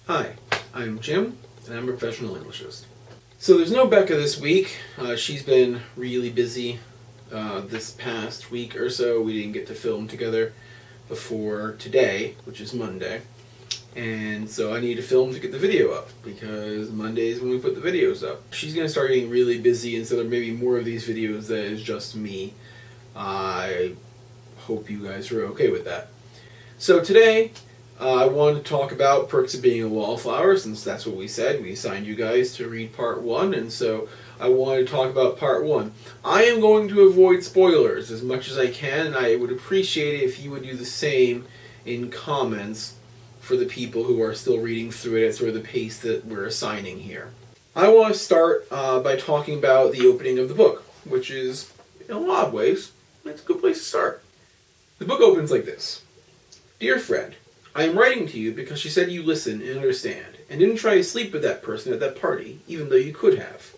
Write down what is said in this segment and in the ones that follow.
Hi, I'm Jim, and I'm a professional Englishist. So there's no Becca this week. She's been really busy this past week or so. We didn't get to film together before today, which is Monday. And so I need to film to get the video up, because Monday is when we put the videos up. She's going to start getting really busy, and so there may be more of these videos that is just me. I hope you guys are okay with that. So today, I wanted to talk about Perks of Being a Wallflower, since that's what we said. We assigned you guys to read part 1, and so I wanted to talk about part 1. I am going to avoid spoilers as much as I can, and I would appreciate it if you would do the same in comments for the people who are still reading through it at sort of the pace that we're assigning here. I want to start by talking about the opening of the book, which is, in a lot of ways, it's a good place to start. The book opens like this. Dear friend, I am writing to you because she said you listen and understand, and didn't try to sleep with that person at that party, even though you could have.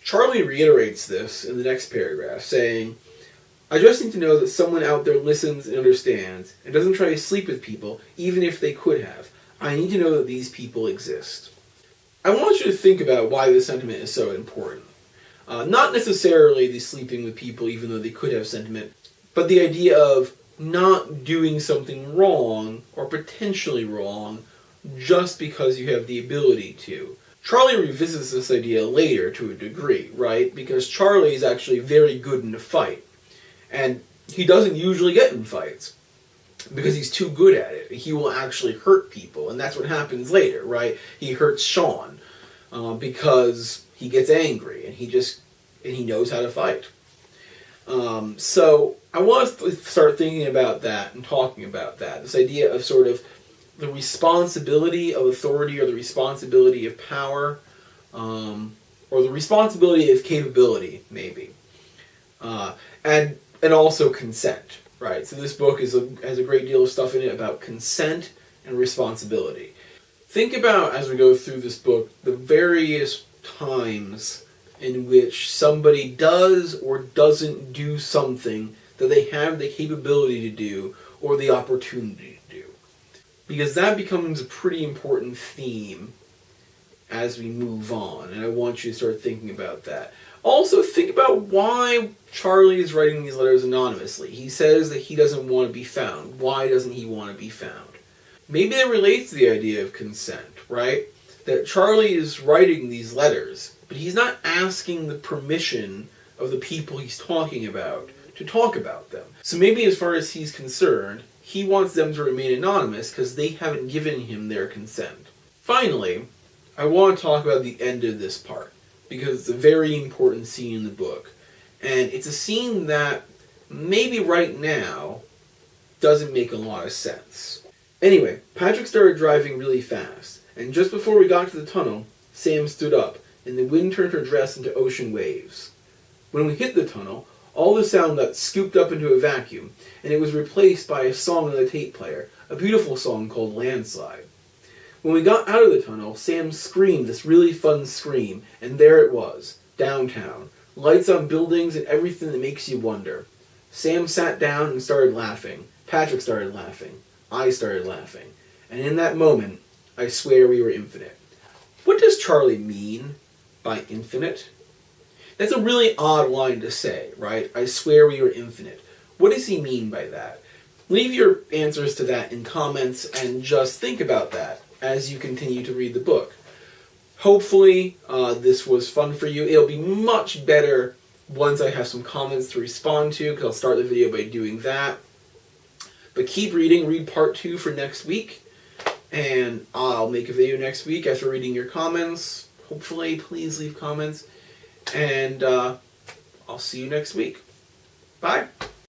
Charlie reiterates this in the next paragraph, saying, I just need to know that someone out there listens and understands, and doesn't try to sleep with people, even if they could have. I need to know that these people exist. I want you to think about why this sentiment is so important. Not necessarily the sleeping with people, even though they could have sentiment, but the idea of not doing something wrong, or potentially wrong, just because you have the ability to. Charlie revisits this idea later to a degree, right? Because Charlie is actually very good in a fight. And he doesn't usually get in fights, because he's too good at it. He will actually hurt people, and that's what happens later, right? He hurts Sean, because he gets angry, and he knows how to fight. So I want us to start thinking about that and talking about that. This idea of sort of the responsibility of authority, or the responsibility of power, or the responsibility of capability, maybe. And also consent, right? So this book has a great deal of stuff in it about consent and responsibility. Think about, as we go through this book, the various times in which somebody does or doesn't do something that they have the capability to do or the opportunity to do. Because that becomes a pretty important theme as we move on, and I want you to start thinking about that. Also, think about why Charlie is writing these letters anonymously. He says that he doesn't want to be found. Why doesn't he want to be found? Maybe that relates to the idea of consent, right? That Charlie is writing these letters, but he's not asking the permission of the people he's talking about to talk about them. So maybe as far as he's concerned, he wants them to remain anonymous because they haven't given him their consent. Finally, I want to talk about the end of this part, because it's a very important scene in the book. And it's a scene that maybe right now doesn't make a lot of sense. Anyway, Patrick started driving really fast, and just before we got to the tunnel, Sam stood up, and the wind turned her dress into ocean waves. When we hit the tunnel, all the sound got scooped up into a vacuum, and it was replaced by a song on the tape player, a beautiful song called Landslide. When we got out of the tunnel, Sam screamed this really fun scream, and there it was, downtown. Lights on buildings and everything that makes you wonder. Sam sat down and started laughing. Patrick started laughing. I started laughing. And in that moment, I swear we were infinite. What does Charlie mean by infinite? That's a really odd line to say, right? I swear we were infinite. What does he mean by that? Leave your answers to that in comments and just think about that as you continue to read the book. Hopefully, this was fun for you. It'll be much better once I have some comments to respond to, because I'll start the video by doing that. But keep reading. Read part 2 for next week. And I'll make a video next week after reading your comments. Hopefully, please leave comments. And I'll see you next week. Bye.